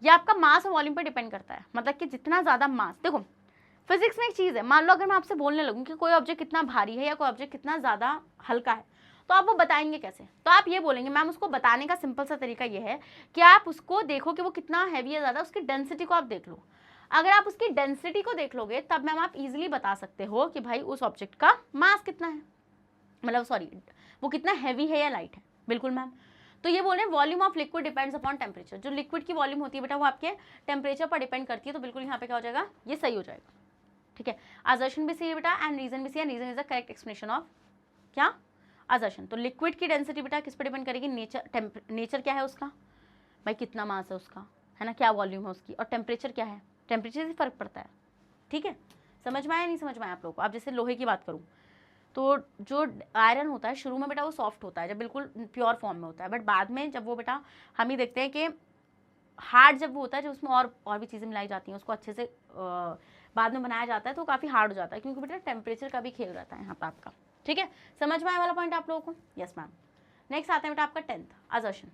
ये आपका मास और वॉल्यूम पर डिपेंड करता है, मतलब कि जितना ज्यादा मास, देखो फिजिक्स में एक चीज है, मान लो अगर मैं आपसे बोलने लगूं कि कोई ऑब्जेक्ट कितना भारी है या कोई ऑब्जेक्ट कितना ज्यादा हल्का है, तो आप वो बताएंगे कैसे? तो आप ये बोलेंगे मैम उसको बताने का सिंपल सा तरीका ये है कि आप उसको देखो कि वो कितना हैवी है ज्यादा, उसकी डेंसिटी को आप देख लो। अगर आप उसकी डेंसिटी को देख लोगे तब मैम आप इजीली बता सकते हो कि भाई उस ऑब्जेक्ट का मास कितना है, मतलब सॉरी वो कितना हैवी है या लाइट है। बिल्कुल मैम। तो ये बोल रहे हैं volume of liquid depends upon temperature. जो लिक्विड की वॉल्यूम होती है बेटा वो आपके टेम्परेचर पर डिपेंड करती है। तो बिल्कुल यहाँ पे क्या हो जाएगा, ये सही हो जाएगा। ठीक है, असर्शन भी सही है बेटा एंड रीजन भी सही है। Reason is the correct explanation of क्या, असर्शन। तो लिक्विड की डेंसिटी बेटा किस पर डिपेंड करेगी, नेचर। नेचर क्या है उसका, भाई कितना मास है उसका, है ना, क्या वॉल्यूम है उसकी, और टेम्परेचर क्या है, टेम्परेचर से फर्क पड़ता है। ठीक है, समझ में आया नहीं समझ में आया आप लोगों को? आप जैसे लोहे की बात करूँ तो जो आयरन होता है शुरू में बेटा वो सॉफ्ट होता है जब बिल्कुल प्योर फॉर्म में होता है, बट बाद में जब वो बेटा हम ही देखते हैं कि हार्ड जब वो होता है, जब उसमें और भी चीज़ें मिलाई जाती हैं, उसको अच्छे से बाद में बनाया जाता है तो काफ़ी हार्ड हो जाता है, क्योंकि बेटा टेम्परेचर का भी खेल रहता है यहाँ पर आपका। ठीक है, समझ में आया वाला पॉइंट आप लोगों को? Yes ma'am. नेक्स्ट आता है बेटा आपका 10th, assertion.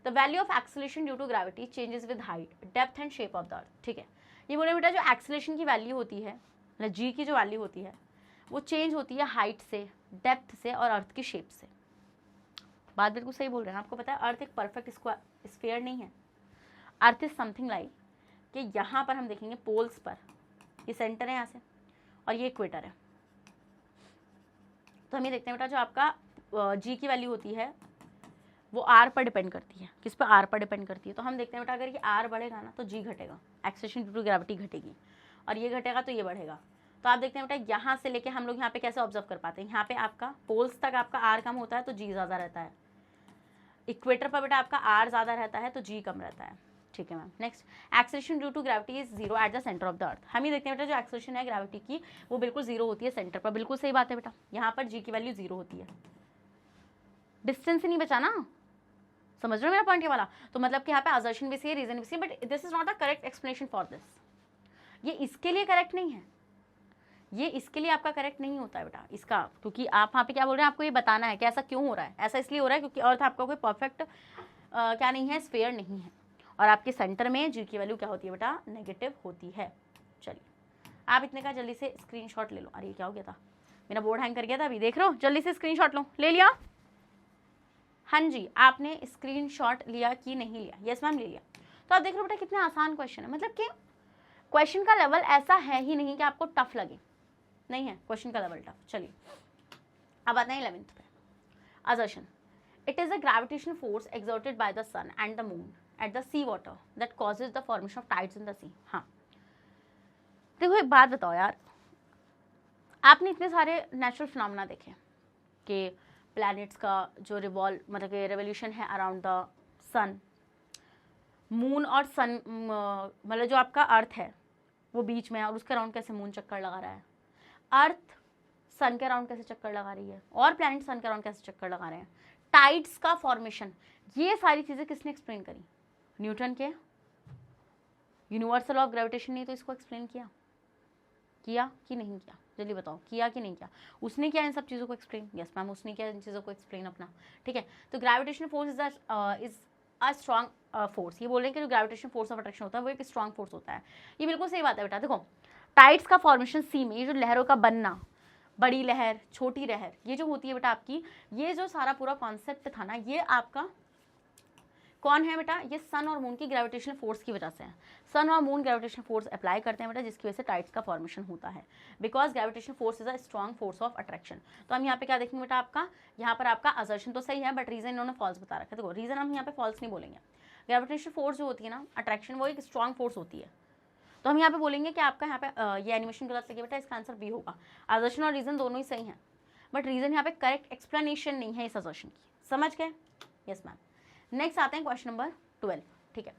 The value of acceleration due to gravity changes with height, depth and shape of the earth. ठीक है, ये बोले बेटा जो एक्सेलरेशन की वैल्यू होती है, मतलब जी की जो वैल्यू होती है वो चेंज होती है हाइट से, डेप्थ से और अर्थ की शेप से। बात बिल्कुल सही बोल रहे हैं। आपको पता है अर्थ एक परफेक्ट स्फीयर नहीं है। अर्थ इज समथिंग लाइक कि यहाँ पर हम देखेंगे पोल्स पर, ये सेंटर है यहाँ से और ये इक्वेटर है। तो हम ये देखते हैं बेटा जो आपका जी की वैल्यू होती है वो आर पर डिपेंड करती है। किस पर? आर पर डिपेंड करती है। तो हम देखते हैं बेटा अगर ये आर बढ़ेगा ना तो जी घटेगा, एक्सेलरेशन ड्यू टू ग्रेविटी घटेगी, और ये घटेगा तो ये बढ़ेगा। तो आप देखते हैं बेटा यहाँ से लेके हम लोग यहाँ पे कैसे ऑब्जर्व कर पाते हैं, यहाँ पे आपका पोल्स तक आपका आर कम होता है तो जी ज़्यादा रहता है, इक्वेटर पर बेटा आपका आर ज़्यादा रहता है तो जी कम रहता है। ठीक है ma'am. Next, acceleration due to gravity is zero at the centre of the earth. हम ही देखते हैं बेटा जो एक्सेलरेशन है ग्रेविटी की वो बिल्कुल जीरो होती है सेंटर पर। बिल्कुल सही बात है बेटा, यहाँ पर जी की वैल्यू जीरो होती है। डिस्टेंस ही नहीं बचा ना, समझ रहे हो मेरा पॉइंट ये वाला? तो मतलब कि यहाँ पे असर्शन भी सही है, रीजन भी सही है, but this is not a correct explanation for this. ये इसके लिए करेक्ट नहीं है, ये इसके लिए आपका करेक्ट नहीं होता है बेटा इसका, क्योंकि आप वहाँ पे क्या बोल रहे हैं, आपको ये बताना है कि ऐसा क्यों हो रहा है। ऐसा इसलिए हो रहा है क्योंकि अर्थ आपका कोई परफेक्ट क्या नहीं है, स्फीयर नहीं है, और आपके सेंटर में जी की वैल्यू क्या होती है बेटा, नेगेटिव होती है। चलिए आप इतने का जल्दी से स्क्रीनशॉट ले लो। अरे क्या हो गया था, मेरा बोर्ड हैंग कर गया था अभी, देख रहे हो? जल्दी से स्क्रीनशॉट लो। ले लिया? हाँ जी, आपने स्क्रीनशॉट लिया कि नहीं लिया? यस मैम ले लिया। तो आप देख रहे हो बेटा कितना आसान क्वेश्चन है, मतलब कि क्वेश्चन का लेवल ऐसा है ही नहीं कि आपको टफ लगे, नहीं है क्वेश्चन का लेवल टफ। चलिए अब आते हैं 11th पे, assertion. It is a gravitational force exerted by the sun and the moon at the sea water that causes the formation of tides in the sea. हाँ देखो एक बात बताओ यार, आपने इतने सारे नेचुरल फिनोमेना देखे कि प्लैनेट्स का जो मतलब कि रेवोल्यूशन है अराउंड द सन, मून और सन, मतलब जो आपका अर्थ है वो बीच में है और उसके अराउंड कैसे मून चक्कर लगा रहा है, अर्थ सन के अराउंड कैसे चक्कर लगा रही है, और प्लैनेट सन के अराउंड कैसे चक्कर लगा रहे हैं, टाइड्स का फॉर्मेशन, ये सारी चीज़ें किसने एक्सप्लेन करी? न्यूटन के यूनिवर्सल ऑफ ग्रेविटेशन नहीं तो इसको एक्सप्लेन किया कि नहीं किया? जल्दी बताओ, किया कि नहीं किया? उसने किया इन सब चीज़ों को एक्सप्लेन? यस मैम, उसने किया इन चीज़ों को एक्सप्लेन अपना। ठीक है, तो gravitation force is a strong force. ये बोल रहे हैं कि जो ग्रेविटेशन फोर्स ऑफ अट्रैक्शन होता है वो एक स्ट्रॉन्ग फोर्स होता है। ये बिल्कुल सही बात है बेटा। देखो टाइड्स का फॉर्मेशन सी में, ये जो लहरों का बनना, बड़ी लहर छोटी लहर, ये जो होती है बेटा आपकी, ये जो सारा पूरा कॉन्सेप्ट था ना, ये आपका कौन है बेटा? ये सन और मून की ग्रेविटेशनल फोर्स की वजह से है। सन और मून ग्रेविटेशनल फोर्स अप्लाई करते हैं बेटा, जिसकी वजह से टाइड्स का फॉर्मेशन होता है, because gravitational force is a strong force of attraction. तो हम यहाँ पे क्या देखेंगे बेटा? आपका यहाँ पर आपका असर्शन तो सही है, बट रीजन इन्होंने फॉल्स बता रखा है। देखो रीजन हम यहाँ पे फॉल्स नहीं बोलेंगे। ग्रेविटेशनल फोर्स जो होती है ना, अट्रैक्शन, वो एक स्ट्रॉन्ग फोर्स होती है। तो हम यहाँ पे बोलेंगे कि आपका यहाँ पे ये एनिमेशन गलत लगी बेटा, इसका आंसर बी होगा। असर्शन और रीजन दोनों ही सही हैं, बट रीजन यहाँ पे करेक्ट एक्सप्लेनेशन नहीं है इस असर्शन की। समझ गए? Yes ma'am. नेक्स्ट आते हैं क्वेश्चन नंबर 12। ठीक है,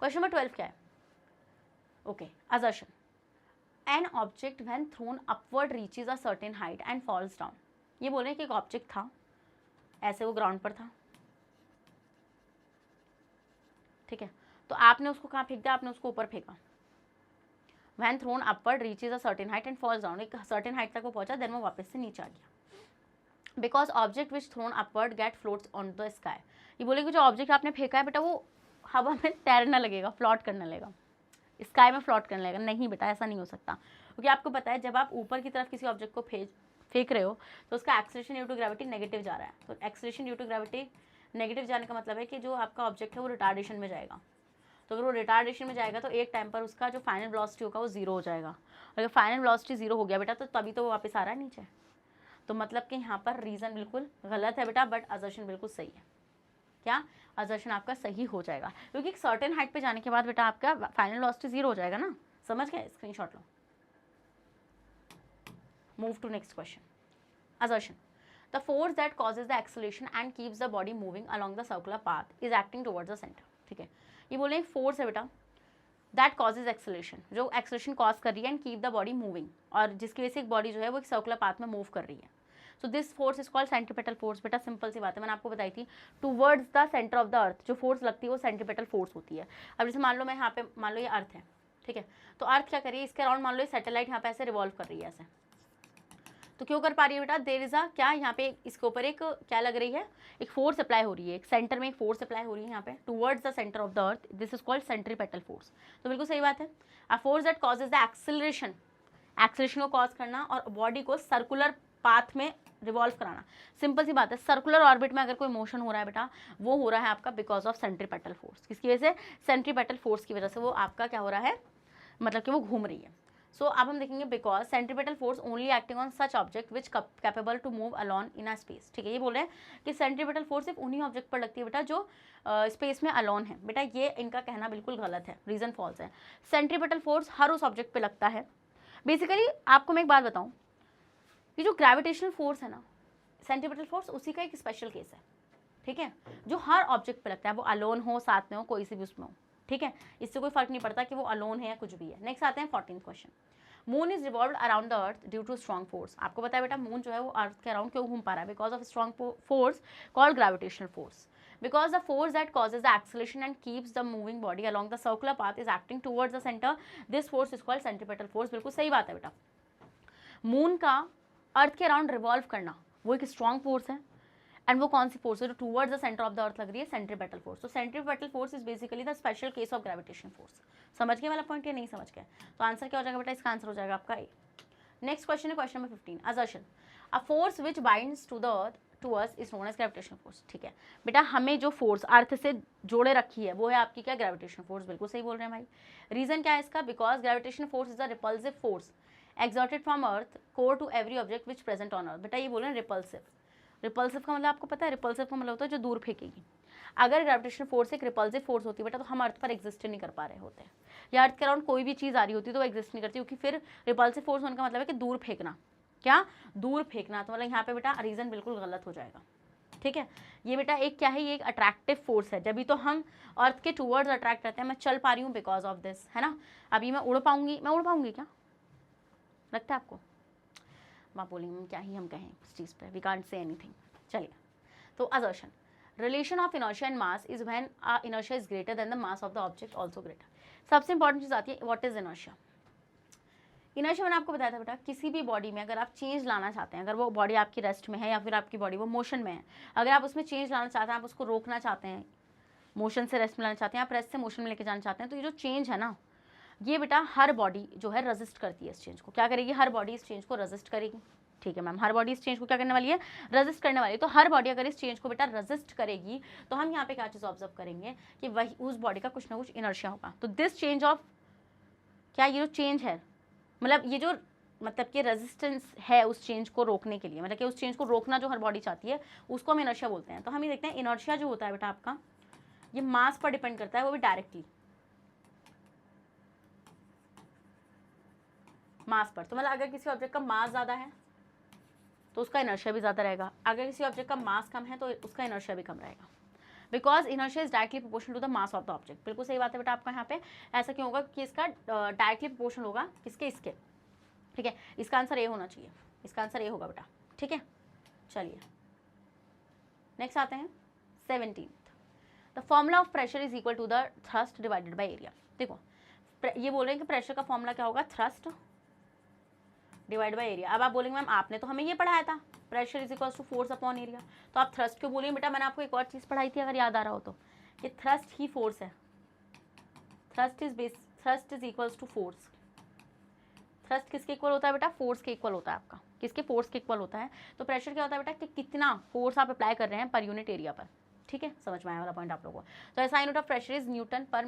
क्वेश्चन नंबर 12 क्या है? Okay, assertion, an object when throne upward reaches a certain height and falls down. ये बोल रहे हैं कि एक ऑब्जेक्ट था, ऐसे वो ग्राउंड पर था, ठीक है, तो आपने उसको कहाँ फेंक दिया? आपने उसको ऊपर फेंका। When throne upward reaches a certain height and falls down, एक सर्टेन हाइट तक वो पहुंचा, देन वो वापस से नीचे आ गया। Because object which thrown upward get floats on the sky. ये बोलेंगे जो ऑब्जेक्ट आपने फेंका है बेटा वो हवा में तैरने लगेगा, फ्लॉट करने लगेगा, स्काई में फ्लॉट करने लगेगा। नहीं बेटा, ऐसा नहीं हो सकता, क्योंकि आपको पता है जब आप ऊपर की तरफ किसी ऑब्जेक्ट को फेंक रहे हो तो उसका acceleration due to gravity negative जा रहा है। तो acceleration due to gravity negative जाने का मतलब है कि जो आपका ऑब्जेक्ट है वो रिटार्डेशन में जाएगा। तो अगर वो रिटार्डेशन में जाएगा तो एक टाइम पर उसका जो फाइनल वेलोसिटी होगा वो जीरो हो जाएगा। अगर फाइनल वेलोसिटी जीरो हो गया बेटा तो तभी तो वो वापस आ रहा है नीचे। तो मतलब कि यहाँ पर रीज़न बिल्कुल गलत है बेटा, बट असर्शन बिल्कुल सही है। क्या? असर्शन आपका सही हो जाएगा, क्योंकि एक सर्टेन हाइट पे जाने के बाद बेटा आपका फाइनल वेलोसिटी जीरो हो जाएगा ना। समझ गए? स्क्रीनशॉट लो। Move to next question. Assertion, the force that causes the acceleration and keeps the body moving along the circular path is acting towards the centre. ठीक है, ये बोले एक फोर्स है बेटा दैट कॉजेज एक्सेलरेशन, जो एक्सेलरेशन कॉज कर रही है, and keep the body moving, और जिसकी वजह से एक बॉडी जो है वो एक सर्कुलर पाथ में मूव कर रही है। So this force is called centripetal force. बेटा सिंपल सी बात है, मैंने आपको बताई थी, towards the centre of the अर्थ जो फोर्स लगती है वो सेंट्रीपेटल फोर्स होती है। अब जैसे मान लो मैं यहाँ पे, मान लो ये अर्थ है, ठीक है, तो अर्थ क्या कर रही है? इसके अराउंड मान लो ये सैटेलाइट यहाँ पे ऐसे रिवॉल्व कर रही है ऐसे। तो क्यों कर पा रही है बेटा? देयर इज अ क्या, यहाँ पे इसके ऊपर एक क्या लग रही है? एक फोर्स अप्लाई हो रही है, एक सेंटर में एक फोर्स अप्लाई हो रही है यहाँ पे towards the centre of the earth. This is called centripetal force. तो बिल्कुल सही बात है। A force that causes the acceleration, acceleration को कॉज करना और बॉडी को सर्कुलर पाथ में रिवॉल्व कराना। सिंपल सी बात है, सर्कुलर ऑर्बिट में अगर कोई मोशन हो रहा है बेटा, वो हो रहा है आपका बिकॉज ऑफ सेंट्रीपेटल फोर्स। किसकी वजह से? सेंट्रीपेटल फोर्स की वजह से वो आपका क्या हो रहा है, मतलब कि वो घूम रही है। सो अब हम देखेंगे because centripetal force only acting on such object which capable to move alone in a space. ठीक है, ये बोल रहे हैं कि सेंट्रीपेटल फोर्स सिर्फ उन्हीं ऑब्जेक्ट पर लगती है बेटा जो स्पेस में अलोन है। बेटा ये इनका कहना बिल्कुल गलत है, रीजन फॉल्स है। सेंट्रीपेटल फोर्स हर उस ऑब्जेक्ट पे लगता है। बेसिकली आपको मैं एक बात बताऊं, ये जो ग्रेविटेशनल फोर्स है ना, सेंट्रीपेटल फोर्स उसी का एक स्पेशल केस है। ठीक है, जो हर ऑब्जेक्ट पे लगता है, वो अलोन हो, साथ में हो, कोई से भी उसमें हो। ठीक है, इससे कोई फर्क नहीं पड़ता कि वो अलोन है या कुछ भी है। नेक्स्ट आते हैं 14th question. Moon is revolve around the earth due to strong force. आपको पता है बेटा मून जो है वो अर्थ के अराउंड क्यों घूम पा रहा है? Because of strong force called gravitational force. Because the force that causes the acceleration and keeps the moving body along the circular path is acting towards the center, this force is called centripetal force। बिल्कुल सही बात है बेटा। मून का अर्थ के अराउंड रिवॉल्व करना वो एक स्ट्रॉन्ग फोर्स है, एंड वो कौन सी फोर्स है? जो towards the centre of the अर्थ लग रही है, सेंट्रीपेटल फोर्स। तो centripetal force is basically the special case of gravitation force. समझ गए वाला पॉइंट या नहीं समझ गए? तो आंसर क्या हो जाएगा बेटा? इसका आंसर हो जाएगा आपका ए। नेक्स्ट क्वेश्चन है question number 15। Assertion, a force which binds to the earth to us is known as gravitational force. ठीक है बेटा, हमें जो फोर्स अर्थ से जोड़े रखी है वो है आपकी क्या? Gravitational force. बिल्कुल सही बोल रहे हैं भाई। रीजन क्या है इसका? Because gravitational force is a repulsive force exerted from earth core to every object which present on earth। बेटा ये बोल रहे हैं रिपल्सिव। रिपल्सिव का मतलब आपको पता है? रिपल्सिव का मतलब होता है जो दूर फेंकेगी। अगर ग्रेविटेशनल फोर्स एक रिपल्सिव फोर्स होती है बेटा तो हम अर्थ पर एग्जिस्ट नहीं कर पा रहे होते हैं, या अर्थ के अराउंड कोई भी चीज़ आ रही होती है तो वो एग्जिस्ट नहीं करती, क्योंकि फिर रिपल्सिव फोर्स होने का मतलब है कि दूर फेंकना। क्या? दूर फेंकना। तो मतलब यहाँ पे बेटा रीजन बिल्कुल गलत हो जाएगा। ठीक है, ये बेटा एक क्या है? ये एक अट्रैक्टिव फोर्स है, जब भी तो हम अर्थ के टूवर्ड्स अट्रैक्ट करते हैं। मैं चल पा रही हूँ बिकॉज ऑफ दिस, है ना। अभी मैं उड़ पाऊंगी क्या लगता है आपको? आप बोलेंगे क्या ही हम कहें इस चीज़ पे, वी कांट से एनीथिंग। चलिए, तो assertion, relation of inertia and mass is when inertia is greater than the mass of the object also greater. सबसे इंपॉर्टेंट चीज़ आती है व्हाट इज इनर्शिया। इनर्शिया मैंने आपको बताया था बेटा, किसी भी बॉडी में अगर आप चेंज लाना चाहते हैं, अगर वो बॉडी आपकी रेस्ट में है या फिर आपकी बॉडी वो मोशन में है, अगर आप उसमें चेंज लाना चाहते हैं, आप उसको रोकना चाहते हैं, मोशन से रेस्ट में लाना चाहते हैं, आप रेस्ट से मोशन में लेके जाना चाहते हैं, तो ये जो चेंज है ना, ये बेटा हर बॉडी जो है रेजिस्ट करती है इस चेंज को। क्या करेगी? हर बॉडी इस चेंज को रेजिस्ट करेगी। ठीक है मैम, हर बॉडी इस चेंज को क्या करने वाली है? रेजिस्ट करने वाली है। तो हर बॉडी अगर इस चेंज को बेटा रेजिस्ट करेगी तो हम यहाँ पे क्या चीज़ ऑब्जर्व करेंगे कि वही उस बॉडी का कुछ ना कुछ इनर्शिया होगा। तो दिस चेंज ऑफ, क्या ये जो चेंज है, मतलब ये जो मतलब कि रेजिस्टेंस है उस चेंज को रोकने के लिए, मतलब कि उस चेंज को रोकना जो हर बॉडी चाहती है उसको हम इनर्शिया बोलते हैं। तो हम ये देखते हैं इनर्शिया जो होता है बेटा आपका, ये मास पर डिपेंड करता है, वो भी डायरेक्टली मास पर। तो मतलब अगर किसी ऑब्जेक्ट का मास ज़्यादा है तो उसका इनर्शिया भी ज़्यादा रहेगा, अगर किसी ऑब्जेक्ट का मास कम है तो उसका इनर्शिया भी कम रहेगा, because inertia is directly proportional to the mass of the object. बिल्कुल सही बात है बेटा आपका यहाँ पे। ऐसा क्यों होगा कि इसका डायरेक्टली प्रोपोर्शनल होगा किसके? इसके। ठीक है, इसका आंसर ए होना चाहिए, इसका आंसर ए होगा बेटा। ठीक है, चलिए नेक्स्ट आते हैं 17th। The formula of pressure is equal to the thrust divided by area. देखो ये बोल रहे हैं कि प्रेशर का फॉर्मूला क्या होगा? Thrust divide by area. अब आप बोलेंगे मैम आपने तो हमें ये पढ़ाया था, pressure is equal to force upon area, तो आप थ्रस्ट क्यों बोलिए? बेटा मैंने आपको एक और चीज़ पढ़ाई थी, अगर याद आ रहा हो तो, कि थ्रस्ट ही फोर्स है। Thrust is equal to force. Thrust किसके इक्वल होता है बेटा? फोर्स के इक्वल होता है आपका। किसके? फोर्स के इक्वल होता है। तो प्रेशर क्या होता है बेटा? कि कितना फोर्स आप अप्लाई कर रहे हैं पर यूनिट एरिया पर। ठीक है, समझ में आया वाला पॉइंट आप लोगों को। तो ऐसा unit of pressure is Newton पर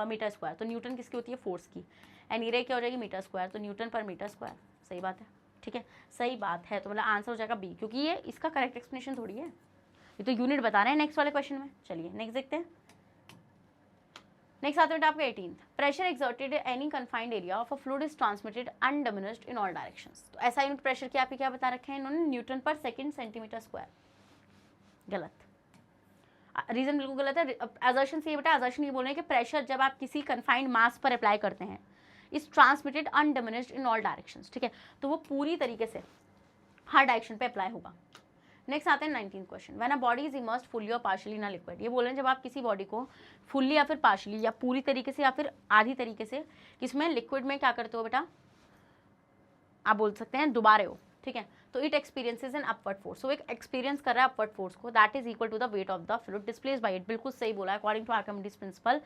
मीटर स्क्वायर। तो न्यूटन किसकी होती है? फोर्स की। एंड एरिया क्या हो जाएगी? Metre square. तो न्यूटन पर मीटर स्क्वायर। सही बात है। ठीक है, सही बात है। तो मतलब आंसर हो जाएगा बी, क्योंकि ये इसका करेक्ट एक्सप्लेनेशन थोड़ी है, ये तो यूनिट बता रहे हैं नेक्स्ट वाले क्वेश्चन में। चलिए नेक्स्ट देखते हैं। नेक्स्ट आता है आपका 18th। Pressure exerted any confined area of a fluid is transmitted undiminished in all directions. तो ऐसा यूनिट प्रेशर की आपके क्या बता रखे हैं इन्होंने? न्यूटन पर सेकंड सेंटीमीटर स्क्वायर। गलत, रीजन बिल्कुल गलत है। असर्शन से ये बेटा, असर्शन ये बोल रहे हैं कि प्रेशर जब आप किसी कन्फाइंड मास पर अप्लाई करते हैं is transmitted undiminished in all directions. ठीक है, तो वो पूरी तरीके से हर डायरेक्शन पे अप्लाई होगा। नेक्स्ट आते हैं 19th question. When a body is immersed fully और पार्शियली इन अ लिक्विड। ये बोल रहे हैं जब आप किसी बॉडी को फुल्ली या फिर पार्शियली या पूरी तरीके से या फिर आधी तरीके से किसमें? लिक्विड में क्या करते हो बेटा? आप बोल सकते हैं डुबा रहे हो। ठीक है, तो it experiences an upward force. तो एक एक्सपीरियंस कर रहा है अपवर्ड फोर्स को, that is equal to the weight of the fluid displaced by it. बिल्कुल सही बोला है, अकॉर्डिंग टू आर्किमिडीज प्रिंसिपल।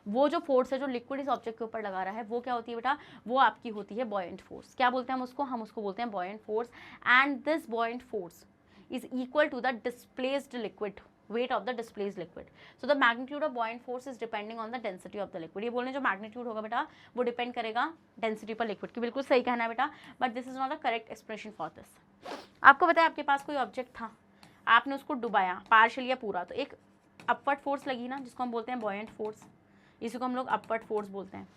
वो जो फोर्स है जो लिक्विड इस ऑब्जेक्ट के ऊपर लगा रहा है वो क्या होती है बेटा? वो आपकी होती है बॉयंट फोर्स। क्या बोलते हैं हम उसको? हम उसको बोलते हैं buoyant force. And this buoyant force is equal to the displaced liquid weight of the displaced liquid. So the magnitude of buoyant force is depending on the density of the liquid. ये बोलने जो magnitude होगा बेटा वो डिपेंड करेगा डेंसिटी पर लिक्विड की। बिल्कुल सही कहना है बेटा, but this is not the correct expression for this. आपको बताया आपके पास कोई ऑब्जेक्ट था, आपने उसको डुबाया पार्शियल या पूरा, तो एक अपवर्ड फोर्स लगी ना, जिसको हम बोलते हैं बॉयंट फोर्स, इसी को हम लोग अपवर्ड फोर्स बोलते हैं।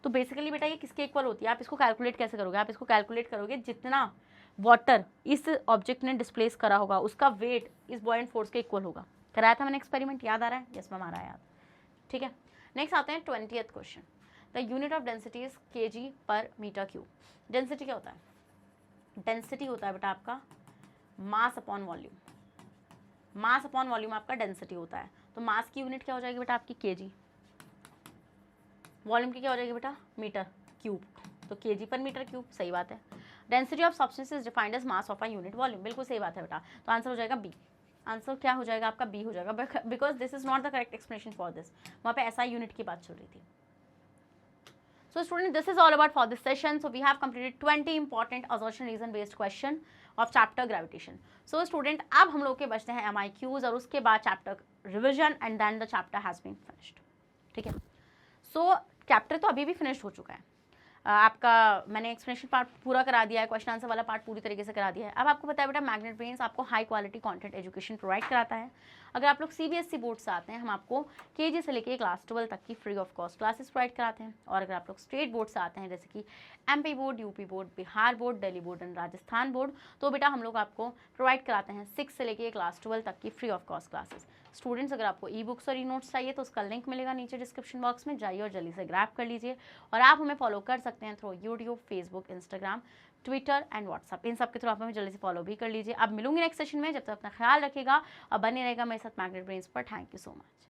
तो बेसिकली बेटा ये किसके इक्वल होती है? आप इसको कैलकुलेट कैसे करोगे? आप इसको कैलकुलेट करोगे जितना वाटर इस ऑब्जेक्ट ने डिस्प्लेस करा होगा उसका वेट इस बॉयंट फोर्स के इक्वल होगा। कराया था मैंने एक्सपेरिमेंट, याद आ रहा है? यस मैम आ रहा है याद। ठीक है, नेक्स्ट आते हैं 20th question. The unit of density is kg पर मीटर क्यूब। डेंसिटी क्या होता है? डेंसिटी होता है बेटा आपका मास अपॉन वॉल्यूम। मास अपॉन वॉल्यूम आपका डेंसिटी होता है। तो मास की यूनिट क्या हो जाएगी बेटा आपकी? kg। वॉल्यूम की क्या हो जाएगी बेटा? Metre cube. तो kg पर मीटर क्यूब। सही बात है। Density of substance is defined as mass of a unit volume. बिल्कुल सही बात है बेटा। तो आंसर हो जाएगा बी। आंसर क्या हो जाएगा आपका? बी हो जाएगा, because this is not the correct explanation for this. वहाँ पे ऐसा यूनिट की बात चल रही थी। So student, this is all about for this session. So we have completed 20 important assertion reason based question of chapter gravitation. So student, अब हम लोग के बचते हैं MIQs और उसके बाद chapter revision and then the chapter has been finished. ठीक है, so chapter तो अभी भी finished हो चुका है। आपका मैंने एक्सप्लेनेशन पार्ट पूरा करा दिया है, क्वेश्चन आंसर वाला पार्ट पूरी तरीके से करा दिया है। अब आपको पता है बेटा मैग्नेट ब्रेन्स आपको high quality content education provide कराता है। अगर आप लोग CBSE बोर्ड से आते हैं, हम आपको KG से लेके क्लास 12 तक की free of cost classes provide कराते हैं। और अगर आप लोग स्टेट बोर्ड से आते हैं जैसे कि MP board, UP board, Bihar board, Delhi board and Rajasthan board, तो बेटा हम लोग आपको प्रोवाइड कराते हैं 6 से लेके क्लास 12 तक की free of cost classes. Students, अगर आपको ई बुक्स और ई नोट्स चाहिए तो उसका लिंक मिलेगा नीचे डिस्क्रिप्शन बॉक्स में, जाइए और जल्दी से ग्रैब कर लीजिए। और आप हमें फॉलो कर सकते हैं through YouTube, Facebook, Instagram, Twitter and WhatsApp. इन सब के थ्रू आप हमें जल्दी से फॉलो भी कर लीजिए। अब मिलूंगी नेक्स्ट सेशन में, जब तक अपना ख्याल रखेगा और बने रहेगा मेरे साथ मैग्नेट ब्रेन्स पर। Thank you so much.